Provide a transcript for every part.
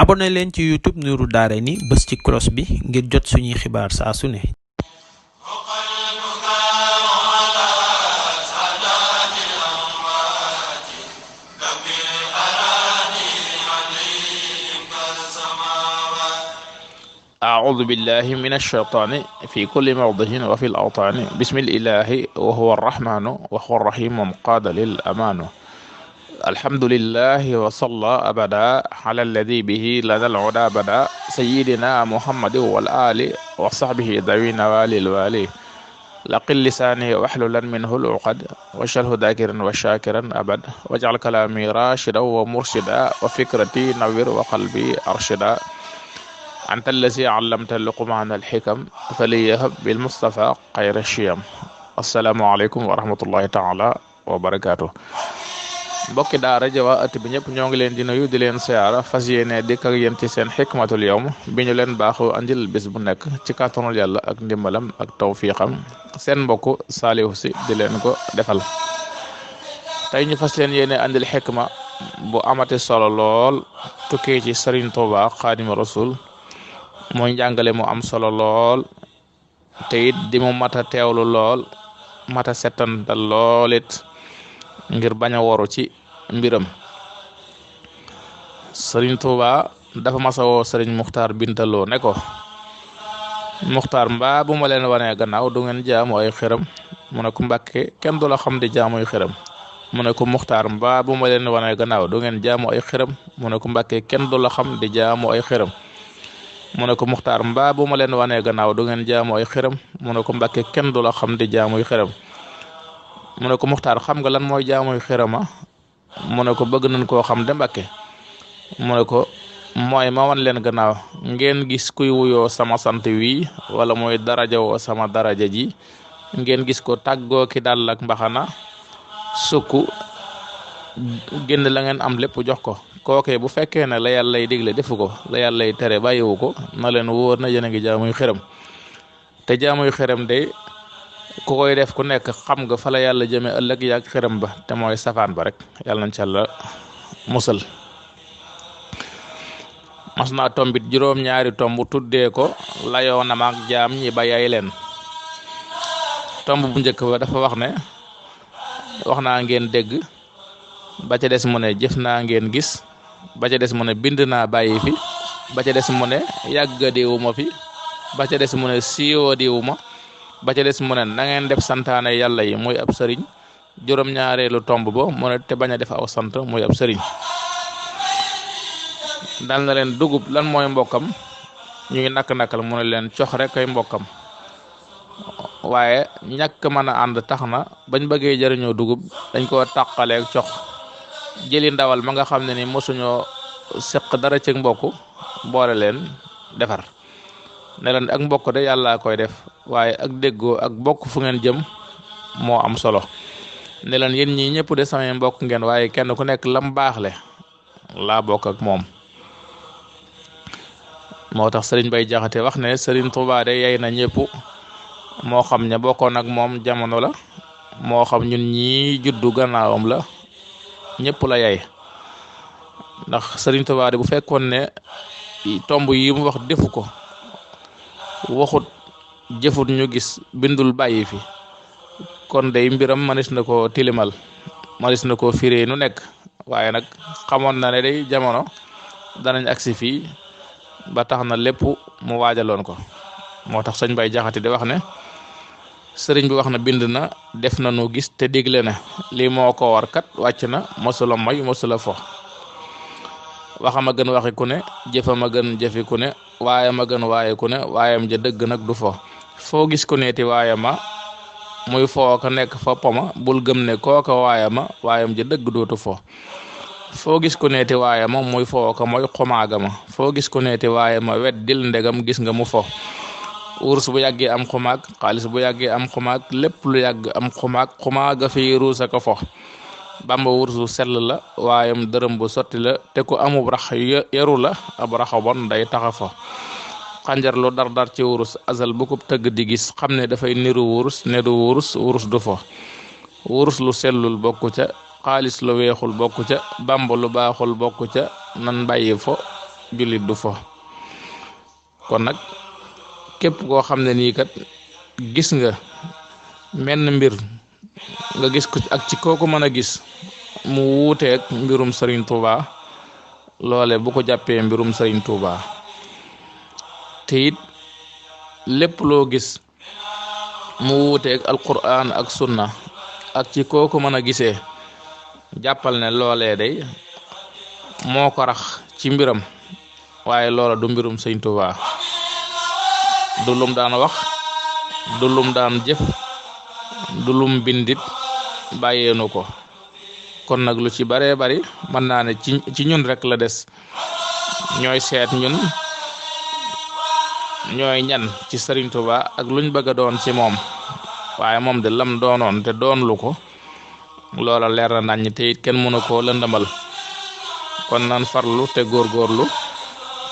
abonné leen ci YouTube Nourou Darayni bës ci cloche bi ngir jot suñuy xibaar saa su ne. أعوذ بالله من الشيطان في كل موضع وفي الأوطان بسم الإله وهو الرحمن وهو الرحيم قاد للأمان الحمد لله وصلى أبدا على الذي به لنا العدا بدا سيدنا محمد والآل وصحبه ذوي نوال الوالي لقل لساني واحللا منه العقد واجعله ذاكرا وشاكرا أبد واجعل كلامي راشدا ومرشدا وفكرتي نوير وقلبي أرشدا أنت الذي علمت لقمان الحكم فليهب بالمصطفى خير الشيم السلام عليكم ورحمة الله تعالى وبركاته mbokki daara ja waa ëtt bi ñëpp ñoo ngi leen di nuyu di leen siyaara fas yéene dikk ak yéen ci seen xikmatul yawm bi ñu leen baaxoo andil bis bu nekk ci kàttanul yàlla ak ndimbalam ak tawfiqam seen mbokku Saalihu Si di leen ko defal tey ñu fas leen yéene andil xikma bu amati solo lool tukkee ci Sëriñ Tuuba Xaadimu Rasuul mooy njàngale mu am solo lool te it di mu mata teewlu lool mata settantal lool it ngir bañ a waru ci mbiram. Sëriñ Tuuba dafa masa woo Sëriñ Muxtaar Bintaloo ne ko Muxtaar mbaa bu ma leen wanee gannaaw du ngeen jaamu ay xiram mu ne ko Mbàkke kenn du la xam di jaamuy xiram mu ne ko Muxtaar mbaa bu ma leen wanee gannaaw du ngeen jaamu ay xiram mu ne ko Mbàkke kenn du la xam di jaamu ay xiram mu ne ko Muxtaar mbaa bu ma leen wanee gannaaw du ngeen jaamu ay xiram mu ne ko Mbàkke kenn du la xam di jaamuy xiram mu ne ko Muxtaar xam nga lan mooy jaamuy xirama mu ne ko bëgg nañ koo xam de Mbàkke mu ne ko mooy ma wan leen gannaaw ngeen gis kuy wuyoo sama sant wi wala mooy daraja woo sama daraja ji ngeen gis ko tàggoo ki dal ak mbaxana sukk génn la ngeen am lépp jox ko kookee bu fekkee ne la yàlla lay digle defu ko la yàlla lay tere bàyyiwu ko na leen wóor na yéen a ngi jaamuy xiram te jaamuy xiram de ku koy def ku nekk xam nga fa la yàlla jëme ëllëg yaag xiram ba te mooy safaan ba rek yàlla nañ ci Yàlla musal. mas naa tombit juróom-ñaari tomb tuddee ko layoo na maag jaam ñi ba yay leen tomb bu njëkk ba dafa wax ne wax naa ngeen dégg ba ca des mu ne jëf naa ngeen gis ba ca des mu ne bind naa bàyyi fi ba ca des mu ne yàgga diwu ma fi ba ca des mu ne siiwoo diwu ma ba ca des mu ne na ngeen def santaane yàlla yi muy ab sëriñ juróom-ñaareelu tomb ba mu ne te bañ a def aw sant muy ab sëriñ dal na leen dugub lan mooy mbokkam ñu ngi nakk-nakkal mu ne leen cox rek ay mbokkam waaye ñàkk mën a ànd tax na bañ bëggee jëriñoo dugub dañ koo tàqaleeg cox jëli ndawal ma nga xam ne ni mosuñoo seq dara ci mbokk boole leen defar ne leen ak mbokk de yàlla koy def waaye ak déggoo ak bokk fu ngeen jëm moo am solo ne leen yéen ñi ñëpp de samay mbokk ngeen waaye kenn ku nekk lam baaxle laa bokk ak moom. moo tax Sëriñ Bay Jaxate wax ne Sëriñ Tuubaa de yey na ñëpp moo xam ña bokkoon ak moom jamono la moo xam ñun ñii juddu gannaawam la ñëpp la yey ndax Sëriñ Tuubaa de bu fekkoon ne tomb yi mu wax defu ko waxut jëfut ñu gis bindul bàyyi fi kon day mbiram manis na ko tilimal manis na ko firee nu nekk waaye nag xamoon na ne day jamono danañ agsi fii ba tax na lépp mu waajaloon ko moo tax sëñ Bay Jaxate di wax ne sëriñ bi wax na bind na def na nu gis te digle na lii moo ko war kat wàcc na mosula may mosula fo waxama gën waxi ku ne jëfama gën jëfi ku ne waayama gën waaye ku ne waayam ja dëgg nag du fo foo gis ku neeti waayama muy foo ko nekk fa poma bul gëm ne kooka waayama waayam ja dëgg dootu fo foo gis ku neeti waayama muy foo ko mooy xumaagama foo gis ku neeti waayama wet dil ndegam gis nga mu fo wurus bu yàggee am xumaag xaalis bu yàggee am xumaag lépp lu yàgg am xumaag xumaaga fi ruusa ko fo Bamba wursu sell la waayam dërëm bu sotti la te ku amub rax yaru la ab raxa bon day taxa fo xànjar lu dar ci wurus asal bu ko tëgg di gis xam ne dafay niru wurus ne du wurus du fo wurus lu sellul bokku ca xaalis lu weexul bokku ca bamba lu baaxul bokku ca nan bàyyi fo jullit du fo. kon nag képp koo xam ne nii kat gis nga menn mbir nga gis ko ak ci kooku mën a gis mu wuuteeg mbirum Serigne Touba loole bu ko jàppee mbirum Serigne Touba te it lépp loo gis mu wuuteeg alquran ak sunna ak ci kooku mën a gisee jàppal ne loolee day moo ko rax ci mbiram waaye loola du mbirum Serigne Touba du lum daan wax du lum daan jëf du lum bindit bàyyeenu ko. kon nag lu ci baree bari mën naa ne ci ñun rek la des ñooy seet ñun ñooy ñan ci Serigne Touba ak luñ bëgg a doon ci moom waaye moom de lam doonoon te doon lu ko loola leer na nañ te it kenn mënu koo lëndëmal. kon nan farlu te góorgóorlu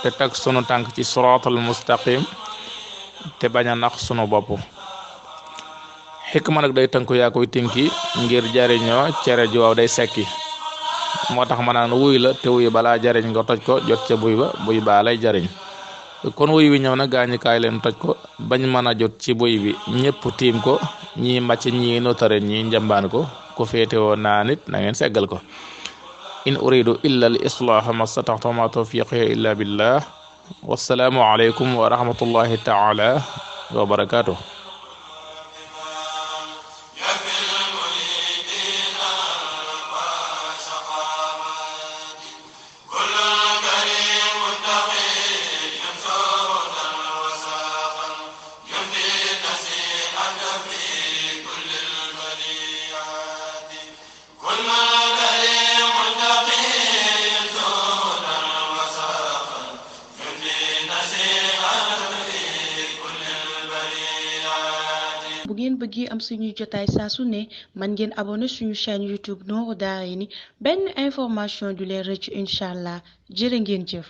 te teg sunu tànk ci siraatal mustaqim te bañ a nax sunu bopp. xikma nag day tënku yaa koy tinki ngir jariñoo cere ju waaw day sekki moo tax ma naan wuy la te wuy balaa jariñ nga toj ko jot ca buy baa lay jariñ. kon wuy wi ñëw na gaañi kaay leen toj ko bañ mën a jot ci buy bi ñëpp tiim ko ñii màcc ñii notare ñii njambaan ko ku féetewoo naa nit na ngeen seggal ko. in uridu illa al islaha ma stataxtu ma tawfiqi illa billah wassalaamu aleykum wa rahmatullahi taala wa barakatuh. bu ngeen bëggee am suñuy jotaay saa su ne man ngeen abonné suñu chaîne YouTube Nourou Darayni benn information du leen rëcc incha allah jërë ngeen jëf.